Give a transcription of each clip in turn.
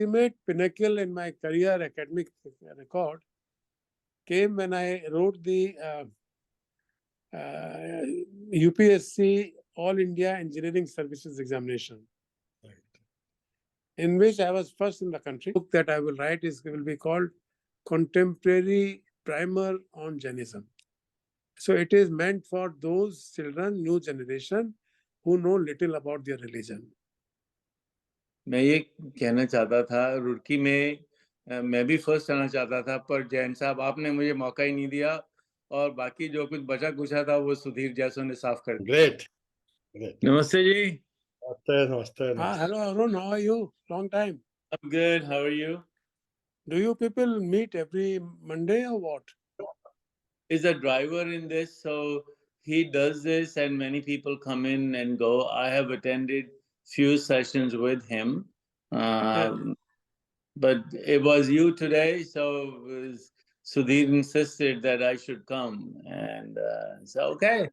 ultimate pinnacle in my career academic record came when I wrote the UPSC All India Engineering Services Examination, in which I was first in the country. The book that I will write will be called Contemporary Primer on Jainism. So it is meant for those children, new generation, who know little about their religion. मैं ये कहना चाहता था, रुड़की में मैं भी first आना चाहता था, पर जैन साहब आपने मुझे मौका ही नहीं दिया, और बाकी जो कुछ बचा कुछा था वो सुधीर जैसों ने साफ कर दिया। Great. नमस्ते जी। Namaste. Hello Arun, how are you? Long time. I'm good. How are you? Do you people meet every Monday or what? He's a driver in this, so he does this, and many people come in and go. I have attended few sessions with him, but it was you today, so Sudhir insisted that I should come, and so okay.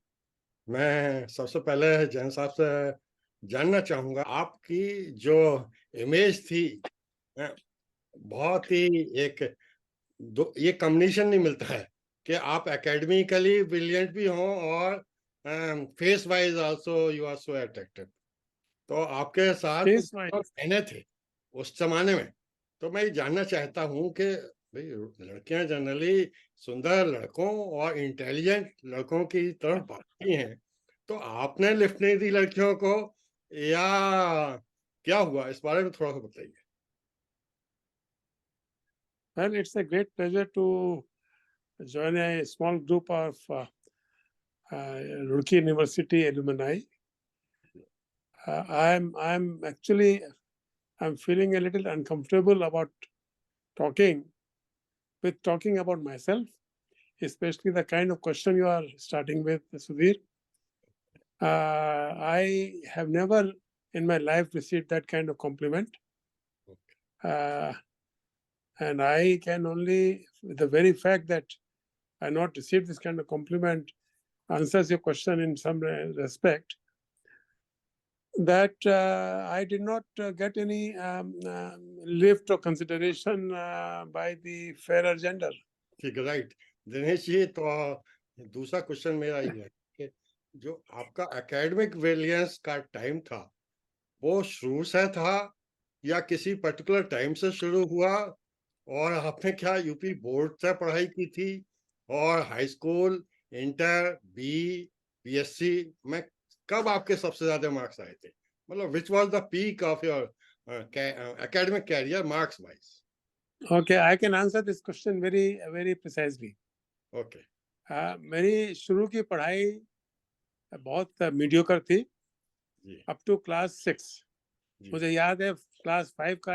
मैं सबसे पहले जैन साहब से जानना चाहूंगा, आपकी जो image थी, बहुत ही ये कॉम्बिनेशन नहीं मिलता है कि आप एकेडमिकली ब्रिलियंट भी हो और face wise also you are so attractive. तो आपके साथ बहने थे उस जमाने में, तो मैं ये जानना चाहता हूँ कि भाई लड़कियां जनरली सुंदर लड़कों और इंटेलिजेंट लड़कों की तरफ भागती हैं, तो आपने लिफ्ट नहीं दी लड़कियों को या क्या हुआ, इस बारे में थोड़ा सा बताइए। Well, it's a great pleasure to join a small group of Roorkee University alumni. I'm feeling a little uncomfortable about talking about myself, especially the kind of question you are starting with, Sudhir. I have never in my life received that kind of compliment. And I can only, the very fact that I not received this kind of compliment answers your question in some respect, that I did not get any lift or consideration by the fairer gender. ठीक है, right. Dinesh ji, तो दूसरा question मेरा ये है कि जो आपका एकेडमिक ब्रिलियंस का टाइम था, वो शुरू से था या किसी पर्टिकुलर टाइम से शुरू हुआ, और आपने क्या यूपी बोर्ड से पढ़ाई की थी, और हाई स्कूल, इंटर, बीएससी में कब आपके सबसे ज्यादा मार्क्स आए थे? मतलब which was the peak of your academic career marks wise? Okay, I can answer this question very precisely. Okay. मेरी शुरू की पढ़ाई बहुत मीडियोकर थी, अप टू क्लास 6। मुझे याद है क्लास 5 का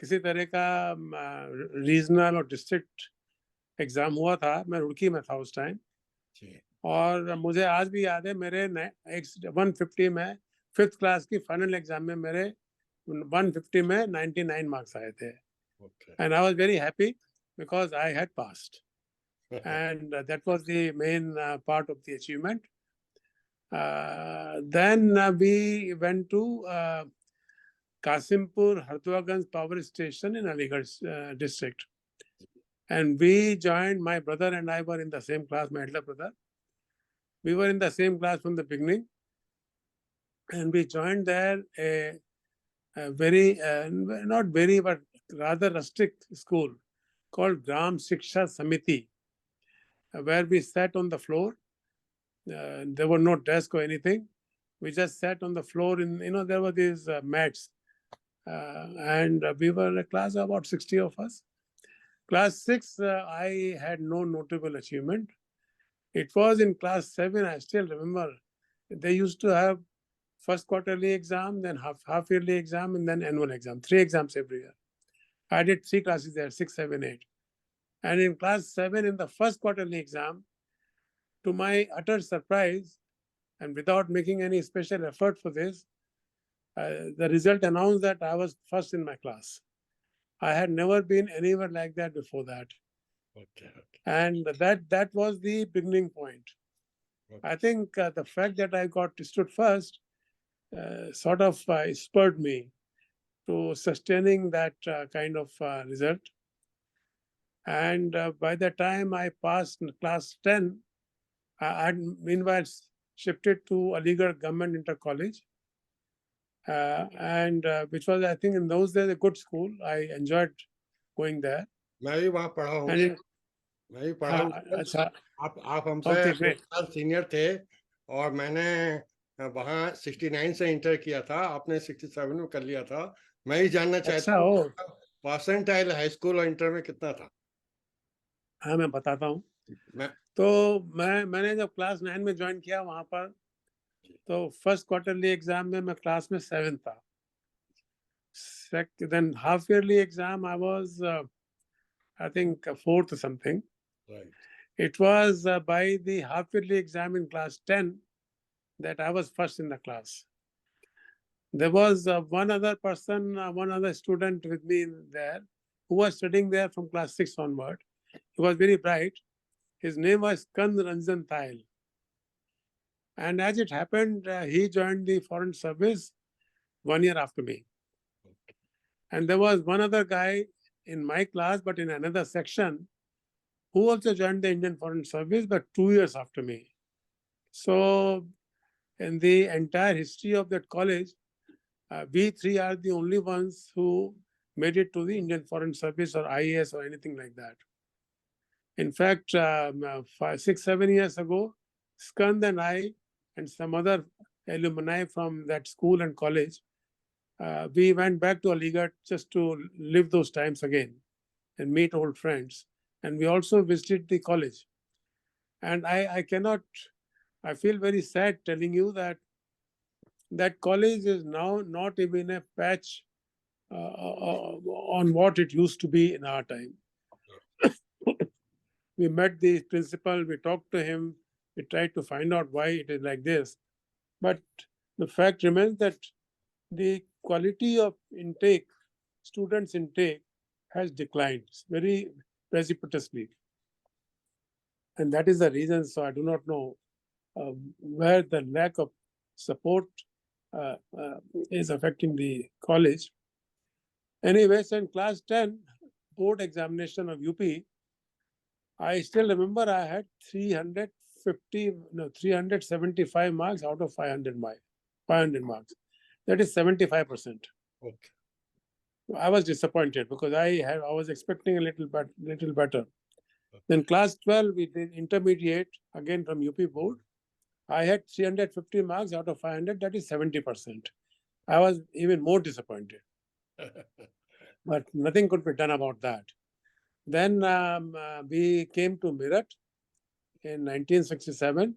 किसी तरह का रीजनल और डिस्ट्रिक्ट एग्जाम हुआ था, मैं रुड़की में था उस टाइम, और मुझे आज भी याद है मेरे 150 में 5th क्लास की फाइनल एग्जाम में मेरे 150 में 99 मार्क्स आए थे। And I was very happy because I had passed. And that was the main part of the achievement. Then we went to Kasimpur Hartwaganj Power Station in Aligarh district. And we joined, my brother and I were in the same class, my elder brother. We were in the same class from the beginning. And we joined there a very, not very, but rather rustic school called Gram Shiksha Samiti, where we sat on the floor. There were no desk or anything. We just sat on the floor in, there were these mats. And we were a class of about 60 of us. Class 6, I had no notable achievement. It was in class 7, I still remember, they used to have first quarterly exam, then half yearly exam, and then annual exam. 3 exams every year. I did 3 classes there, 6, 7, 8. And in class 7, in the first quarterly exam, to my utter surprise, and without making any special effort for this, the result announced that I was first in my class. I had never been anywhere like that before that. Okay. And that was the beginning point. Okay. I think the fact that I stood first sort of spurred me to sustaining that kind of result. And by the time I passed class 10, I had meanwhile shifted to Aligarh Government Inter College, and which was, I think, in those days a good school. I enjoyed going there. मैं भी वहाँ पढ़ा हूँ, And it, मैं भी पढ़ा हूँ। अच्छा, आप हमसे Okay, 2 great. साल सीनियर थे और मैंने वहाँ 69 से इंटर किया था, आपने 67 में कर लिया था। मैं ही जानना चाहता अच्छा, हूँ ओ, परसेंटाइल हाई स्कूल और इंटर में कितना था? हाँ, मैं बताता हूँ। मैं तो मैंने जब क्लास 9 में ज्वाइन किया वहाँ पर, तो फर्स्ट क्वार्टरली एग्जाम में मैं क्लास में 7 था. Then half yearly exam I was I think 4th or something. Right It was by the half yearly exam in class 10 that I was first in the class. There was one other person, one other student with me there who was studying there from class 6 onward. He was very bright. His name was Kundra. And as it happened, he joined the foreign service 1 year after me. And there was one other guy in my class, but in another section, who also joined the Indian Foreign Service, but 2 years after me. So in the entire history of that college, we three are the only ones who made it to the Indian Foreign Service or IAS or anything like that. In fact, 5, 6, 7 years ago, Skand and I and some other alumni from that school and college, we went back to Aligarh just to live those times again and meet old friends. And we also visited the college. And I feel very sad telling you that that college is now not even a patch on what it used to be in our time. We met the principal, we talked to him, we tried to find out why it is like this. But the fact remains that the quality of intake, students' intake, has declined very precipitously. And that is the reason. So I do not know where the lack of support is affecting the college. Anyways, in class 10, board examination of UP, I still remember I had 375 marks out of 500 marks. That is 75%. Okay I was disappointed because I was expecting a little better. Then class 12, we did intermediate again from UP board. I had 350 marks out of 500. That is 70%. I was even more disappointed, but nothing could be done about that. Then we came to Meerut in 1967.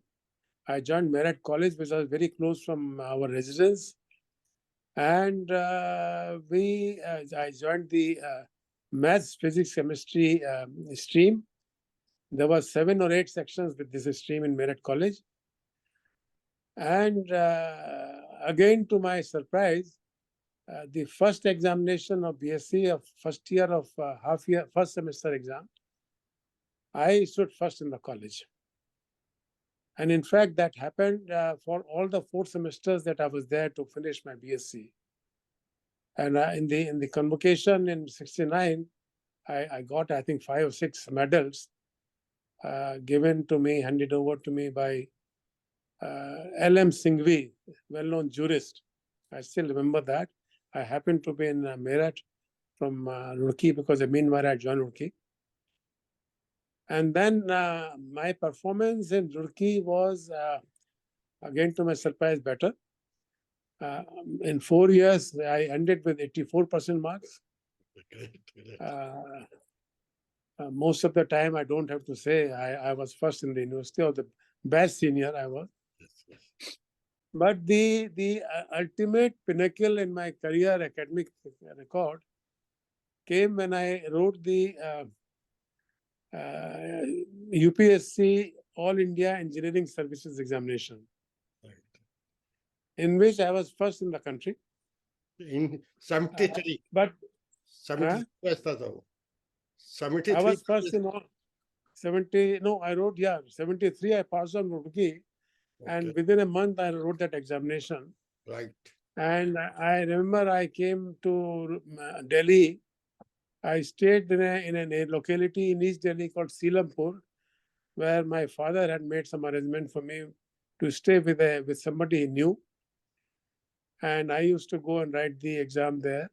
I joined Meerut College, which was very close from our residence. And I joined the maths, physics, chemistry stream. There were 7 or 8 sections with this stream in Meerut College. And again, to my surprise, the first examination of B.Sc of first year of first semester exam, I stood first in the college. And in fact, that happened for all the 4 semesters that I was there to finish my B.Sc. And in the convocation in 69, I got, I think, 5 or 6 medals given to me, handed over to me by L.M. Singhvi, well-known jurist. I still remember that. I happened to be in Meerut from Roorkee because meanwhile I joined Roorkee. And then my performance in Roorkee was, again to my surprise, better. In 4 years, I ended with 84% marks. Most of the time, I don't have to say, I was first in the university, or the best senior I was. But the ultimate pinnacle in my career academic record came when I wrote the UPSC All India Engineering Services Examination, in which I was first in the country. In 73. But 73 ऐसा था वो. 73. I was first in all 70. No, I wrote, 73. I passed on Roorkee, and within a month I wrote that examination. Right. And I remember I came to Delhi. I stayed in a locality in East Delhi called Seelampur, where my father had made some arrangement for me to stay with somebody he knew. And I used to go and write the exam there.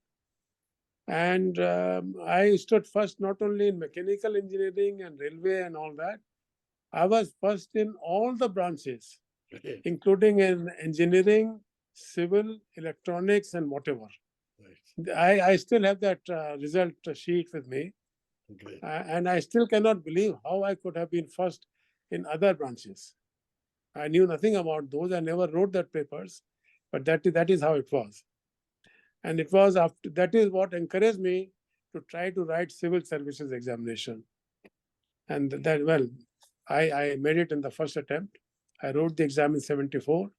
And I stood first not only in mechanical engineering and railway and all that. I was first in all the branches, Great. including in engineering, civil, electronics, and whatever. Right. I still have that result sheet with me. Great. And I still cannot believe how I could have been first in other branches. I knew nothing about those. I never wrote that papers, but that is how it was. And it was after that is what encouraged me to try to write civil services examination. And that, well, I made it in the first attempt. I wrote the exam in 74.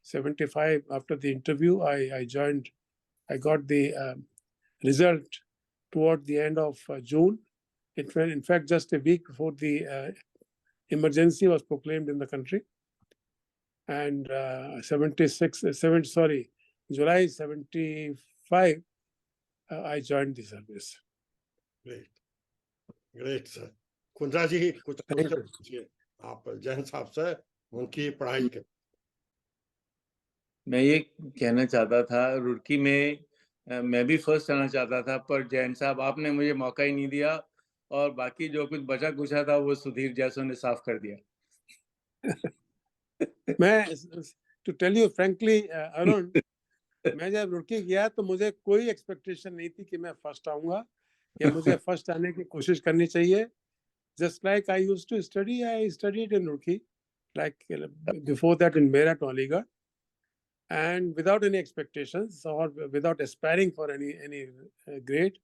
75, after the interview, I joined. I got the result toward the end of June. In fact, just a week before the emergency was proclaimed in the country. And 76, sorry, July 75, I joined the service. Great. Great, sir. Kundra जी कुछ Thank you. पूछिए आप जैन साहब से उनकी पढ़ाई के मैं ये कहना चाहता था, रुड़की में मैं भी फर्स्ट आना चाहता था, पर जैन साहब आपने मुझे मौका ही नहीं दिया और बाकी जो कुछ बचा कुछा था वो सुधीर जैसों ने साफ कर दिया। मैं to tell you frankly, Arun, मैं जब रुड़की गया तो मुझे कोई एक्सपेक्टेशन नहीं थी कि मैं फर्स्ट आऊंगा या मुझे फर्स्ट आने की कोशिश करनी चाहिए. Just like I used to study, I studied in Roorkee, like before that in Meerut, Aligarh, and without any expectations or without aspiring for any grade.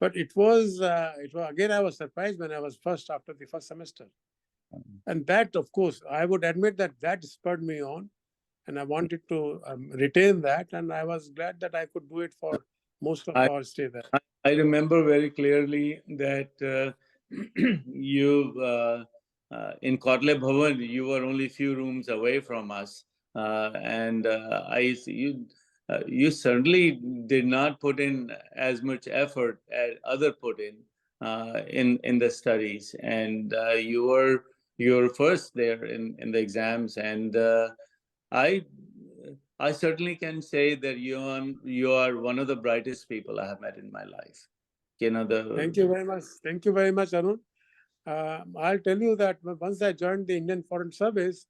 But it was again, I was surprised when I was first after the first semester. And that, of course, I would admit that spurred me on, and I wanted to retain that, and I was glad that I could do it for most of our stay there. I remember very clearly that you in Kotle Bhavan, you were only few rooms away from us, and you certainly did not put in as much effort as other put in the studies, and you were first there in the exams, and I certainly can say that you are one of the brightest people I have met in my life. You know, Thank you very much. Thank you very much, Arun. I'll tell you that once I joined the Indian Foreign Service,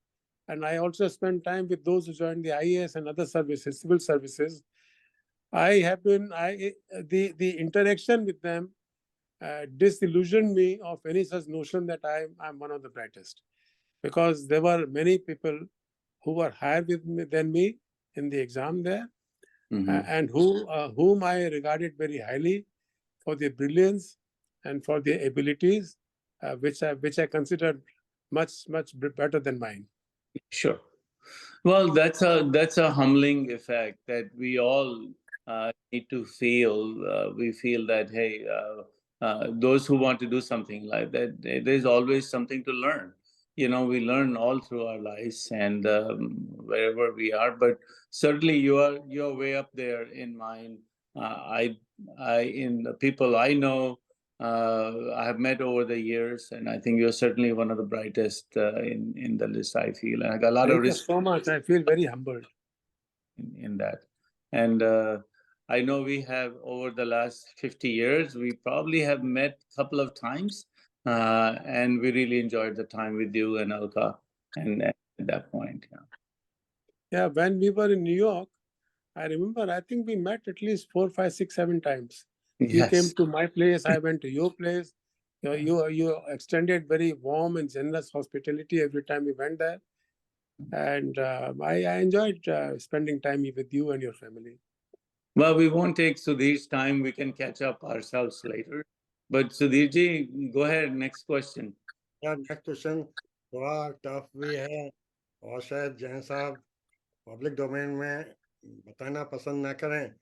and I also spent time with those who joined the IAS and other services, civil services, the interaction with them disillusioned me of any such notion that I'm one of the brightest, because there were many people who were higher than me in the exam there, and whom I regarded very highly for their brilliance and for their abilities, which I considered much better than mine. Sure. Well, that's a humbling effect that we all need to feel. We feel that, hey, those who want to do something like that, there's always something to learn. You know, we learn all through our lives and wherever we are. But certainly, you're way up there in mine. In the people I know, I have met over the years, and I think you're certainly one of the brightest in the list, I feel. And I got a lot of respect. Thank you so much. I feel very humbled In that. And I know we have, over the last 50 years, we probably have met a couple of times, and we really enjoyed the time with you and Alka and at that point. Yeah, when we were in New York, I remember, I think we met at least 4, 5, 6, 7 times. You Yes. came to my place, I went to your place. You extended very warm and generous hospitality every time we went there. And I enjoyed spending time with you and your family. Well, we won't take Sudhir's time. We can catch up ourselves later. But Sudhirji, go ahead. Next question. Yeah, next question थोड़ा tough भी है और शायद जैन साहब public domain में बताना पसंद ना करें.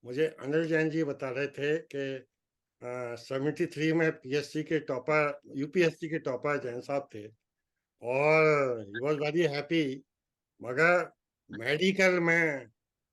मुझे अनिल जैन जी बता रहे थे कि 73 में पीएससी के टॉपर, यूपीएससी के टॉपर जैन साहब थे और ही वाज वेरी हैप्पी, मगर मेडिकल में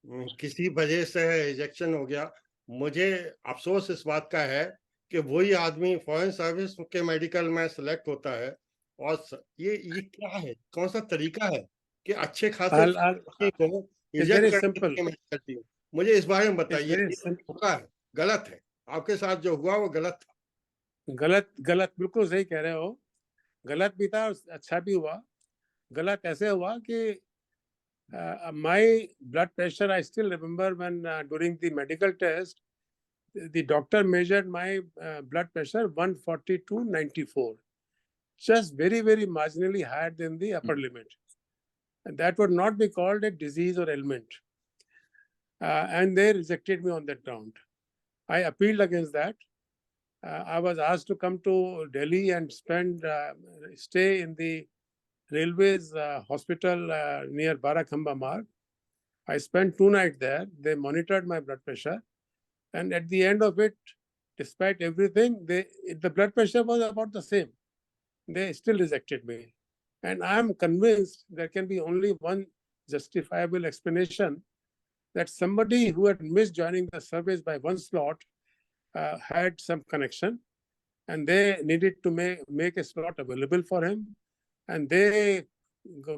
किसी वजह से इजेक्शन हो गया। मुझे अफसोस इस बात का है कि वही आदमी फॉरेन सर्विस के मेडिकल में सिलेक्ट होता है, और ये क्या है, कौन सा तरीका है कि अच्छे खासे आदमी को it's इजेक्ट very करने simple. की मेडिकल टीम? मुझे इस बारे में It's बताइए। very ये simple. होगा है, गलत है, आपके साथ जो हुआ वो गलत था। गलत बिल्कुल सही कह रहे हो। गलत भी था और अच्छा भी हुआ। गलत ऐसे हुआ कि my blood pressure, I still remember when during the medical test, the doctor measured my blood pressure 142/94, just very marginally higher than the upper limit. And that would not be called a disease or ailment. And they rejected me on that ground. I appealed against that. I was asked to come to Delhi and stay in the railways hospital near Barakhamba Marg. I spent 2 nights there. They monitored my blood pressure. And at the end of it, despite everything, the blood pressure was about the same. They still rejected me. And I'm convinced there can be only one justifiable explanation, that somebody who had missed joining the service by one slot had some connection, and they needed to make a slot available for him. And they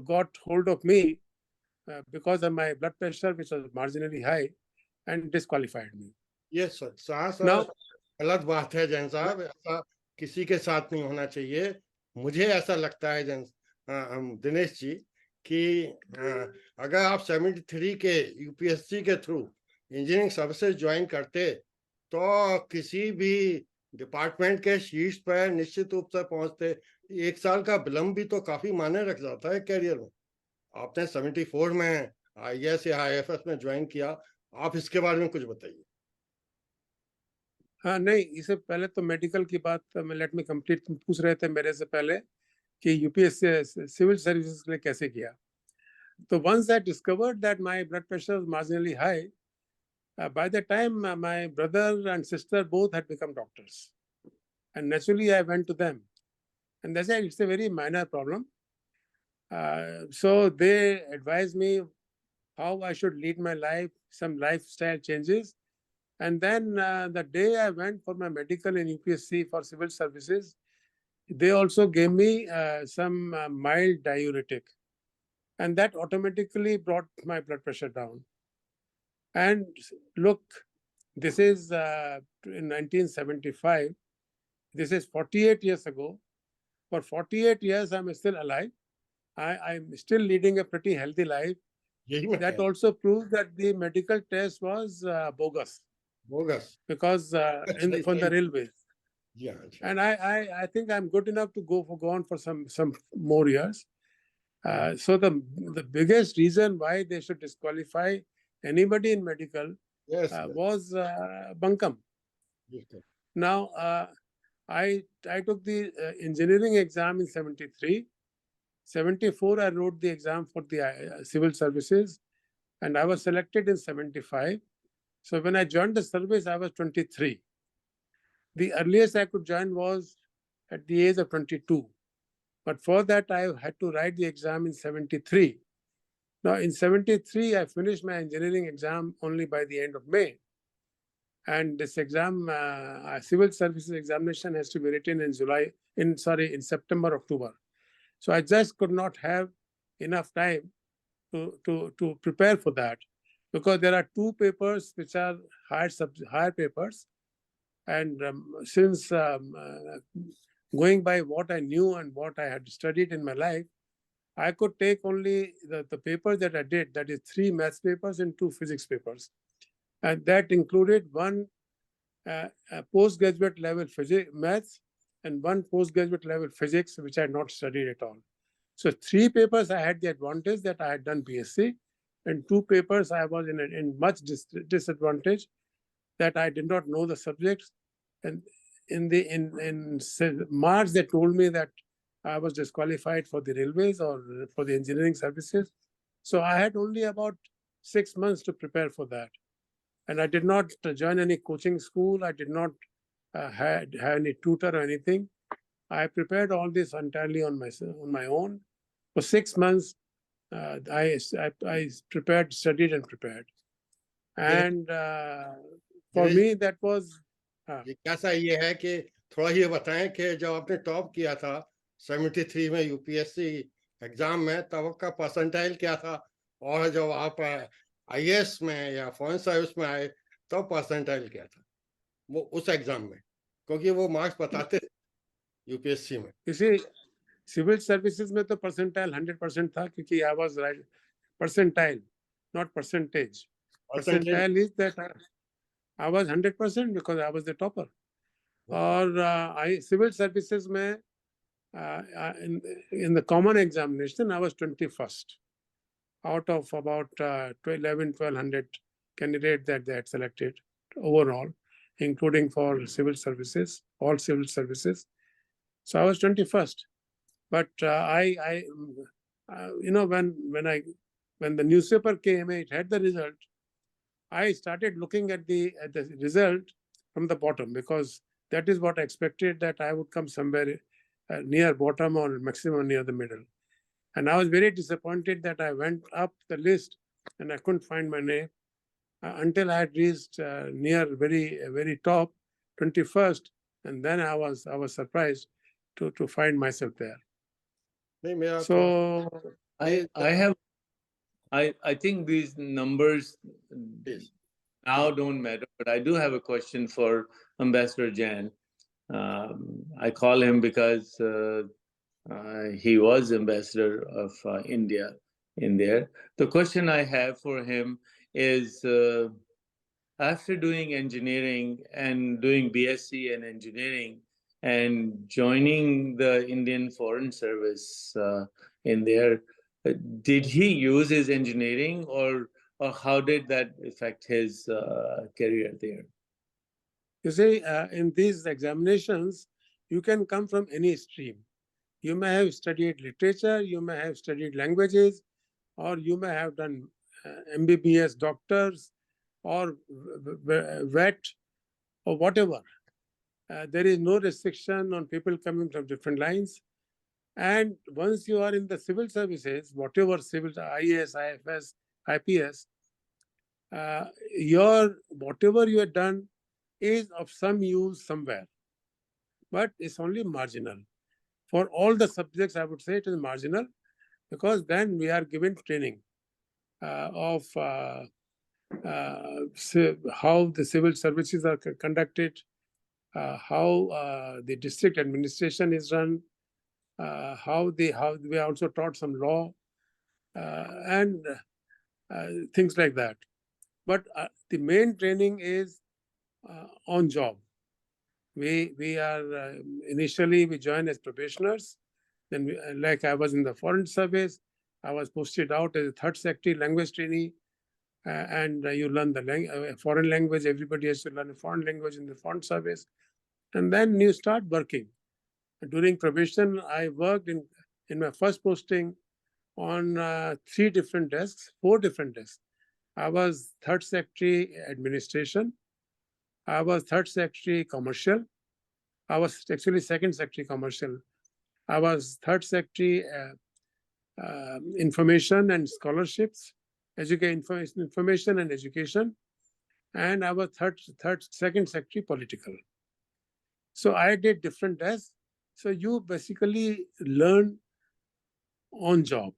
got hold of me because of my blood pressure, which was marginally high, and disqualified me. ये साहस Now, गलत बात है जैन साहब, ऐसा किसी के साथ नहीं होना चाहिए। मुझे ऐसा लगता है दिनेश जी कि अगर आप 73 के यूपीएससी के थ्रू इंजीनियरिंग सर्विसेज ज्वाइन करते तो किसी भी डिपार्टमेंट के शीर्ष पर निश्चित रूप से पहुंचते। 1 साल का विलंब भी तो काफी मायने रख जाता है कैरियर में। आपने 74 में आईएएस या आईएफएस में ज्वाइन किया, आप इसके बारे में कुछ बताइए। हाँ नहीं, इससे पहले तो मेडिकल की बात लेट मी कंप्लीट। तुम पूछ रहे थे मेरे से पहले कि यूपीएससी सिविल सर्विसेज के लिए कैसे किया। तो once I discovered that my blood pressure was marginally high, by the time my brother and sister both had become doctors, and naturally I went to them, and they said it's a very minor problem. So they advised me how I should lead my life, some lifestyle changes. And then the day I went for my medical in UPSC for civil services, they also gave me some mild diuretic. And that automatically brought my blood pressure down. And look, this is in 1975. This is 48 years ago. For 48 years, I'm still alive. I'm still leading a pretty healthy life. That also proves that the medical test was bogus. Bogus. Because from the railways. Yeah. And I think I'm good enough to go on for some more years. So the biggest reason why they should disqualify anybody in medical was bunkum. Now I took the engineering exam in 73. 74 I wrote the exam for the civil services, and I was selected in 75. So when I joined the service, I was 23. The earliest I could join was at the age of 22. But for that, I had to write the exam in 73. Now, in 73, I finished my engineering exam only by the end of May. And this exam, civil services examination, has to be written in September, October. So I just could not have enough time to prepare for that, because there are 2 papers which are higher papers. And since going by what I knew and what I had studied in my life, I could take only the papers that I did, that is 3 maths papers and 2 physics papers. And that included 1 postgraduate level maths and 1 postgraduate level physics, which I had not studied at all. So 3 papers I had the advantage that I had done B.Sc, and 2 papers I was in much disadvantage, that I did not know the subjects. And in March, they told me that I was disqualified for the railways or for the engineering services. So I had only about 6 months to prepare for that. And I did not join any coaching school. I did not have any tutor or anything. I prepared all this entirely on my own. For 6 months, I studied and prepared. And for Dinesh, me, that was जिज्ञासा ये है कि थोड़ा ये बताएं कि जब आपने टॉप किया था 73 में यूपीएससी एग्जाम में, तब आपका परसेंटाइल क्या था, और जब आप आईएएस में या फॉरेन सर्विस में आए तब परसेंटाइल क्या था वो उस एग्जाम में, क्योंकि वो मार्क्स बताते यूपीएससी में। किसी सिविल सर्विसेज में तो परसेंटाइल 100% था, क्योंकि I was right percentile, not percentage. Percentile is that I was 100% because I was the topper. और I civil services में in the common examination I was 21st out of about 1,100 candidates that they had selected overall, including for civil services, all civil services. So I was 21st. But you know, when the newspaper came, it had the result. I started looking at the result from the bottom, because that is what I expected, that I would come somewhere near bottom or maximum near the middle. And I was very disappointed that I went up the list and I couldn't find my name until I had reached near very top, 21st, and then I was surprised to find myself there. So I think these numbers now don't matter, but I do have a question for Ambassador Jain. I call him because he was ambassador of India in there. The question I have for him is, after doing engineering and doing B.Sc in engineering and joining the Indian Foreign Service in there, did he use his engineering, or how did that affect his career there? You see, in these examinations, you can come from any stream. You may have studied literature, you may have studied languages, or you may have done MBBS doctors or vet or whatever. There is no restriction on people coming from different lines. And once you are in the civil services, whatever civil, IAS, IFS, IPS, whatever you have done is of some use somewhere, but it's only marginal. For all the subjects, I would say it is marginal, because then we are given training of how the civil services are conducted, how the district administration is run, how we are also taught some law and things like that. But the main training is on job. We are initially we join as probationers. Then, like I was in the foreign service, I was posted out as a third secretary language trainee, and you learn the foreign language. Everybody has to learn a foreign language in the foreign service, and then you start working. During probation, I worked in my first posting on 4 different desks. I was third secretary administration. I was third secretary commercial. I was actually second secretary commercial. I was third secretary information and scholarships, information and education, and I was second secretary political. So I did different desks. So you basically learn on job.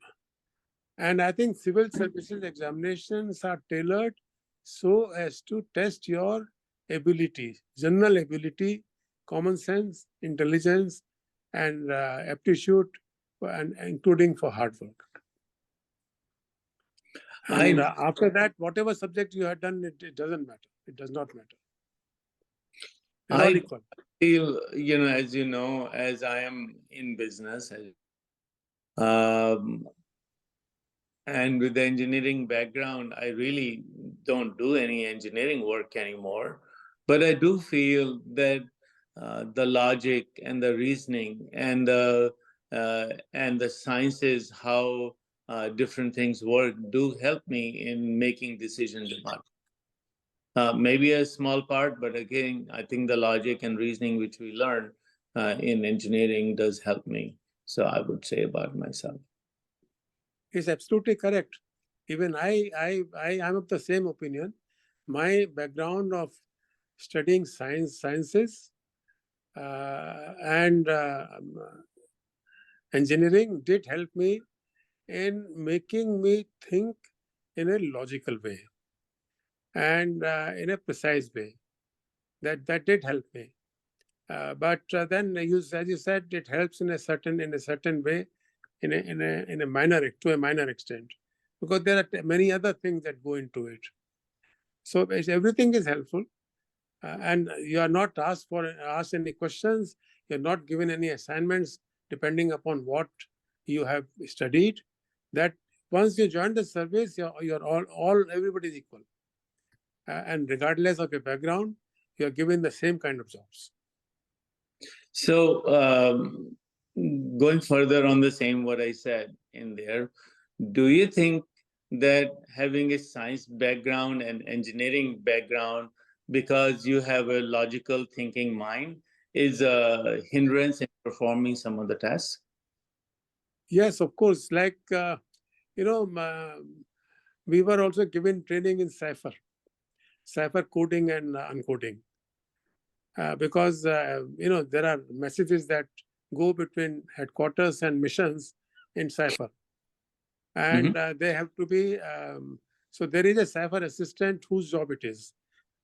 And I think civil services examinations are tailored so as to test your ability, general ability, common sense, intelligence, and aptitude, and including for hard work. And after that, whatever subject you have done, it doesn't matter. It does not matter. It's all equal. Feel, as you know, as I am in business, and with the engineering background, I really don't do any engineering work anymore. But I do feel that the logic and the reasoning and the sciences, how different things work, do help me in making decisions about it. Maybe a small part, but again, I think the logic and reasoning which we learn in engineering does help me. So I would say about myself. It's absolutely correct. Even I am of the same opinion. my background of studying sciences and engineering did help me in making me think in a logical way and in a precise way. That did help me. But then, as you said, it helps in a certain way, in a minor to a minor extent, because there are many other things that go into it. So everything is helpful, and you are not asked any questions. You're not given any assignments depending upon what you have studied. That once you join the service, you're all everybody is equal, and regardless of your background, you are given the same kind of jobs. So, going further on the same what I said in there, do you think that having a science background and engineering background, because you have a logical thinking mind, is a hindrance in performing some of the tasks? Yes, of course. Like, we were also given training in cipher coding and uncoding. Because, there are messages that go between headquarters and missions in cipher. And they have to be, so there is a cipher assistant whose job it is.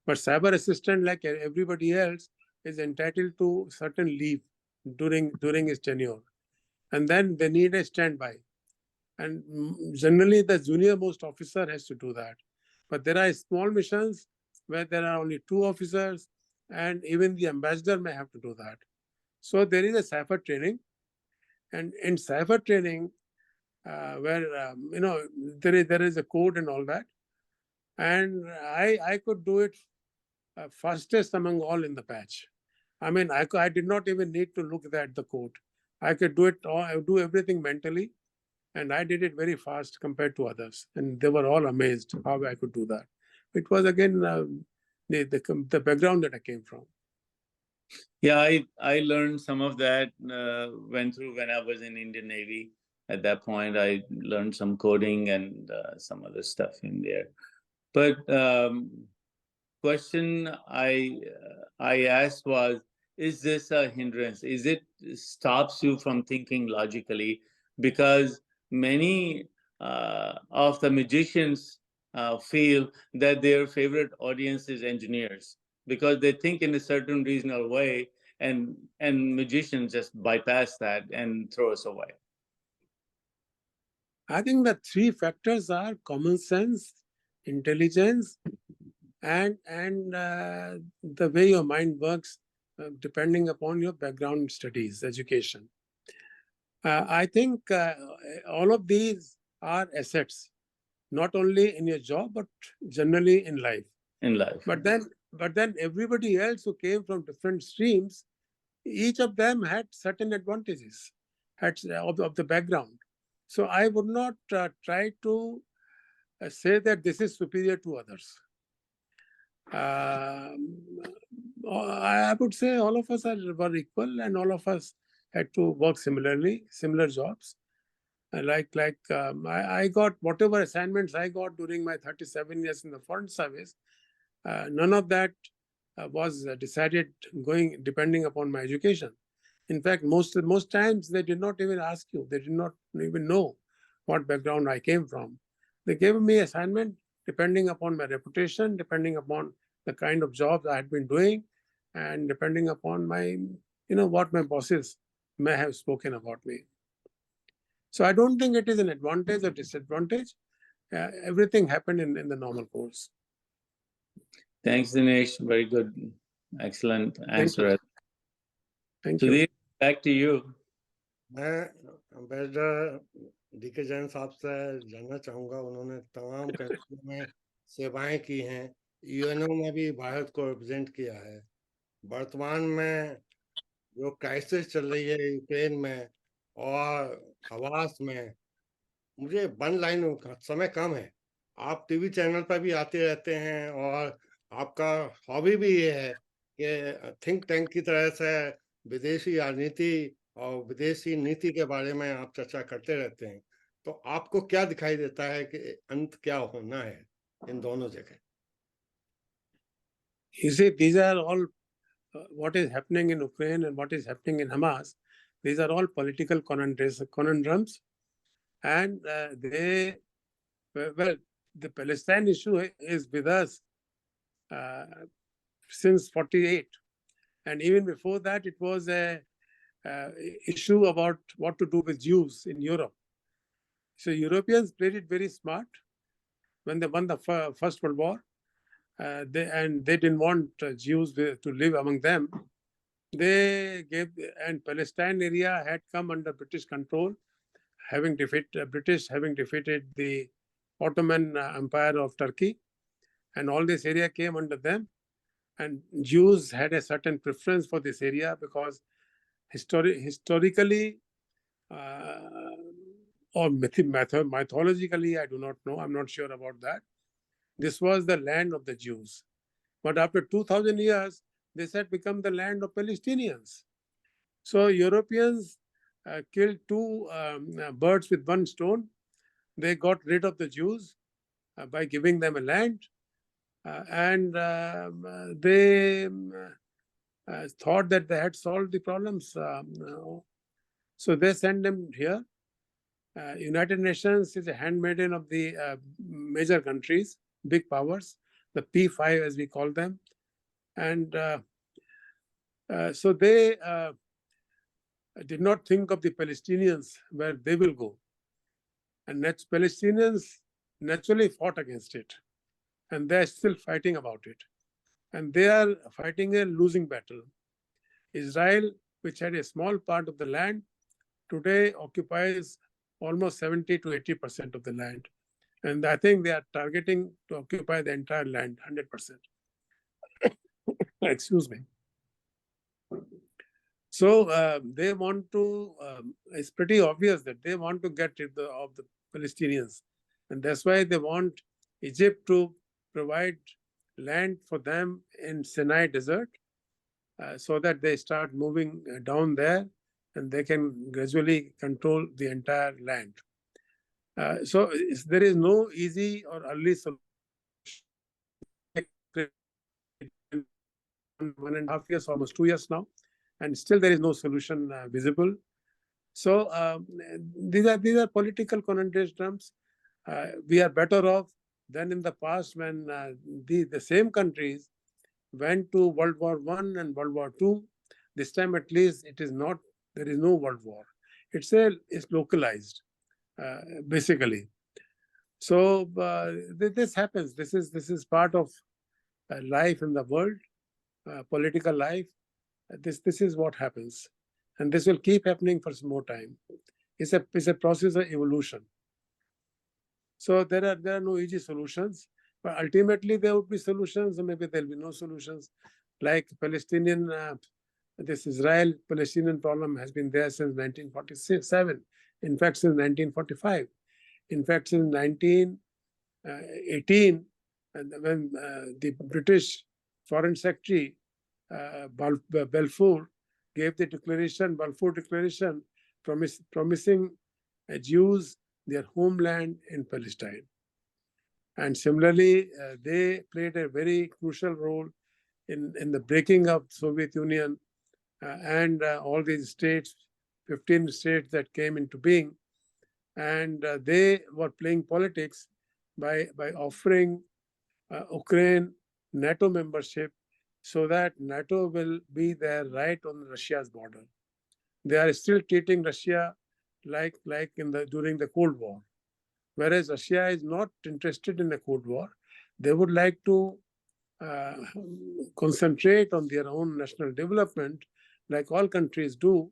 But cyber assistant, like everybody else, is entitled to certain leave during his tenure. And then they need a standby. And generally, the junior most officer has to do that. But there are small missions where there are only 2 officers, and even the ambassador may have to do that. So there is a cipher training. And in cipher training, where there is a code and all that, and I could do it fastest among all in the batch. I mean, I did not even need to look at the code. I could do it all. I would do everything mentally, and I did it very fast compared to others, and they were all amazed how I could do that. It was again the background that I came from. Yeah, I learned some of that when I was in Indian Navy. At that point, I learned some coding and some other stuff in there. But question I asked was, is this a hindrance? Is it stops you from thinking logically? Because many of the magicians feel that their favorite audience is engineers, because they think in a certain reasonable way, and magicians just bypass that and throw us away. I think the 3 factors are common sense, intelligence, and the way your mind works, depending upon your background studies, education. I think all of these are assets, not only in your job, but generally in life. In life. But then everybody else who came from different streams, each of them had certain advantages of the background. So I would not try to say that this is superior to others. I would say all of us were equal, and all of us had to work similar jobs. I got whatever assignments I got during my 37 years in the foreign service. None of that was decided depending upon my education. In fact, most times they did not even ask you. They did not even know what background I came from. They gave me assignment depending upon my reputation, depending upon the kind of jobs I had been doing, and depending upon what my bosses may have spoken about me. So I don't think it is an advantage or disadvantage. Everything happened in the normal course. Thanks, Dinesh. Very good. Excellent answer. Thank you. Sudhir, back to you. मैं ambassador DK Jain साहब से जानना चाहूँगा, उन्होंने तमाम country में सेवाएं की हैं, यूएनओ में भी भारत को रिप्रेजेंट किया है। वर्तमान में जो क्राइसिस चल रही है यूक्रेन में और हवास में, मुझे वन लाइन समय कम है, आप टीवी चैनल पर भी आते रहते हैं और आपका हॉबी भी ये है कि थिंक टैंक की तरह से विदेशी राजनीति और विदेशी नीति के बारे में आप चर्चा करते रहते हैं। तो आपको क्या दिखाई देता है कि अंत क्या होना है इन दोनों जगह? You see, these are all what is happening in Ukraine and what is happening in Hamas. These are all political conundrums, and well, the Palestine issue is with us since 48, and even before that, it was a issue about what to do with Jews in Europe. So Europeans played it very smart when they won the First World War. They didn't want Jews to live among them. They gave, and Palestine area had come under British control, British having defeated the Ottoman Empire of Turkey, and all this area came under them. And Jews had a certain preference for this area because historically or mythologically, I do not know, I'm not sure about that, this was the land of the Jews. But after 2000 years, this had become the land of Palestinians. So Europeans killed two birds with one stone. They got rid of the Jews by giving them a land, and they thought that they had solved the problems. So they sent them here. United Nations is a handmaiden of the major countries, big powers, the P5 as we call them. And so they did not think of the Palestinians where they will go. And Palestinians naturally fought against it. And they're still fighting about it. And they are fighting a losing battle. Israel, which had a small part of the land, today occupies almost 70 to 80% of the land. And I think they are targeting to occupy the entire land, 100%. Excuse me. So they want to, it's pretty obvious that they want to get rid of the Palestinians. And that's why they want Egypt to provide land for them in Sinai desert so that they start moving down there and they can gradually control the entire land. So there is no easy or early solution. 1.5 years, almost 2 years now, and still there is no solution visible. So these are political conundrums. We are better off than in the past when the same countries went to World War I and World War II. This time, at least, it is not. There is no world war. It's localized, basically. So this happens. This is part of life in the world, political life. This is what happens, and this will keep happening for some more time. It's a process of evolution. So there are no easy solutions, but ultimately there would be solutions, and maybe there'll be no solutions. Like Palestinian, this Israel-Palestinian problem has been there since 1947. In fact, since 1945. In fact, since 1918, when the British Foreign Secretary Balfour gave the Balfour Declaration, promising Jews their homeland in Palestine. And similarly, they played a very crucial role in the breaking of the Soviet Union and all these states, 15 states that came into being. And they were playing politics by offering Ukraine NATO membership so that NATO will be there right on Russia's border. They are still treating Russia like during the Cold War, whereas Russia is not interested in a Cold War. They would like to concentrate on their own national development, like all countries do,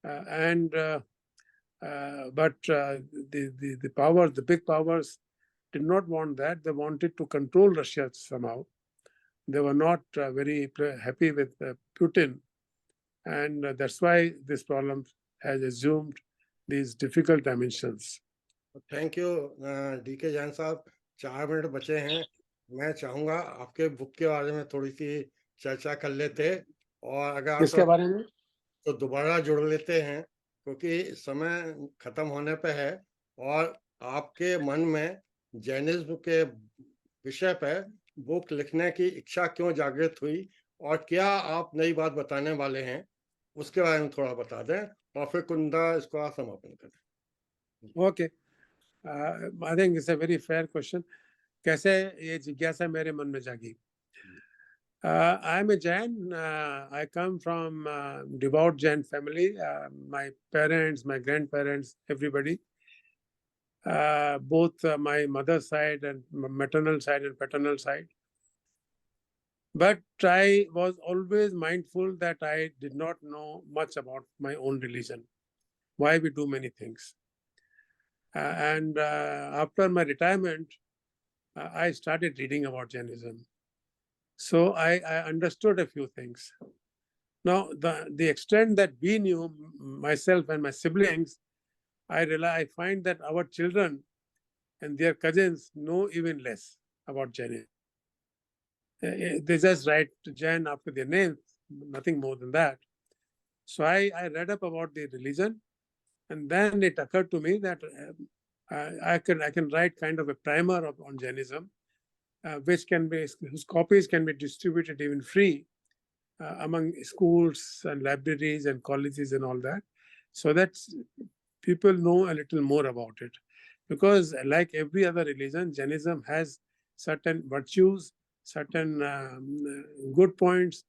but the big powers did not want that. They wanted to control Russia somehow. They were not very happy with Putin, and that's why this problem has assumed these difficult dimensions. Thank you DK Jain साहब, 4 minute बचे हैं. मैं चाहूंगा आपके book के बारे में थोड़ी सी चर्चा कर लेते, और अगर इसके बारे में तो दोबारा जुड़ लेते हैं, क्योंकि समय खत्म होने पे है और आपके मन में जैनिज्म के विषय पे बुक लिखने की इच्छा क्यों जागृत हुई और क्या आप नई बात बताने वाले हैं उसके बारे में थोड़ा बता दें और फिर कुंदा इसको समापन करें। Okay. I think it's a very fair question. कैसे ये जिज्ञासा मेरे मन में जागी? I am a Jain. I come from devout Jain family. My parents, my grandparents, everybody, both my mother's side and maternal side and paternal side. But I was always mindful that I did not know much about my own religion, why we do many things. And after my retirement, I started reading about Jainism. So I understood a few things. Now, the extent that we knew, myself and my siblings, I find that our children and their cousins know even less about Jainism. They just write Jain after their name, nothing more than that. So I read up about the religion, and then it occurred to me that I can write kind of a primer on Jainism, whose copies can be distributed even free among schools and libraries and colleges and all that, so that people know a little more about it. Because like every other religion, Jainism has certain virtues, certain good points,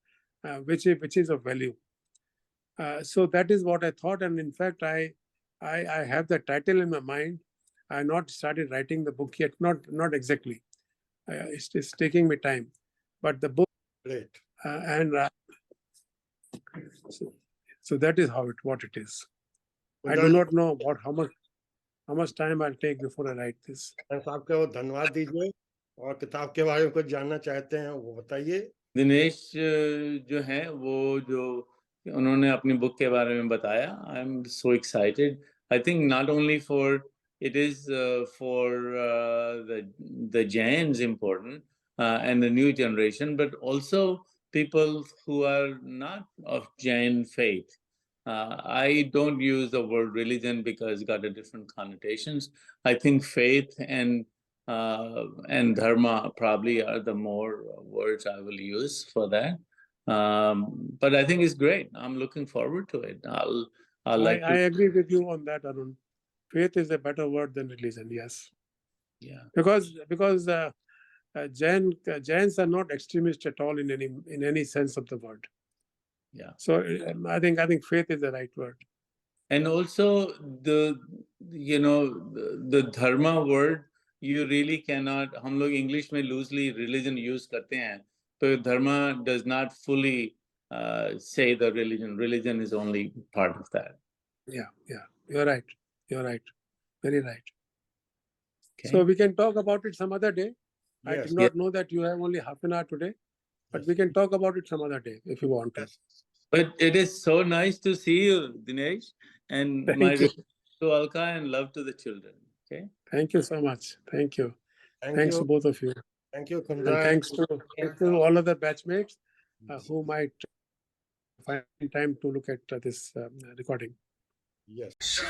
which is of value. So that is what I thought, and in fact, I have the title in my mind. I have not started writing the book yet, not exactly. It's taking me time, but the book. Great. And so that is what it is. I do not know how much time I'll take before I write this. साहब को धन्यवाद दीजिए और किताब के बारे में कुछ जानना चाहते हैं वो बताइए। दिनेश जो है वो जो उन्होंने अपनी बुक के बारे में बताया, I am so excited. I think not only for it is for the Jains important and the new generation, but also people who are not of Jain faith. I don't use the word religion because it's got a different connotations. I think faith and dharma probably are the more words I will use for that. But I think it's great. I'm looking forward to it. I agree with you on that, Arun. Faith is a better word than religion. Yes. Yeah. Because Jains are not extremists at all in any sense of the word. Yeah. So I think faith is the right word. And also the dharma word, you really cannot. हम लोग English में loosely religion use करते हैं, तो dharma does not fully say the religion. Religion is only part of that. Yeah. You're right. Very right. Okay. So we can talk about it some other day. Yes. I did not know that you have only half an hour today, but we can talk about it some other day if you want to. But it is so nice to see you, Dinesh, and Thank my you. respect to Alka and love to the children. Okay. Thank you so much. Thank you. Thanks to both of you. Thank you, And Kundra. thanks to all other batchmates who might find time to look at this recording. Yes.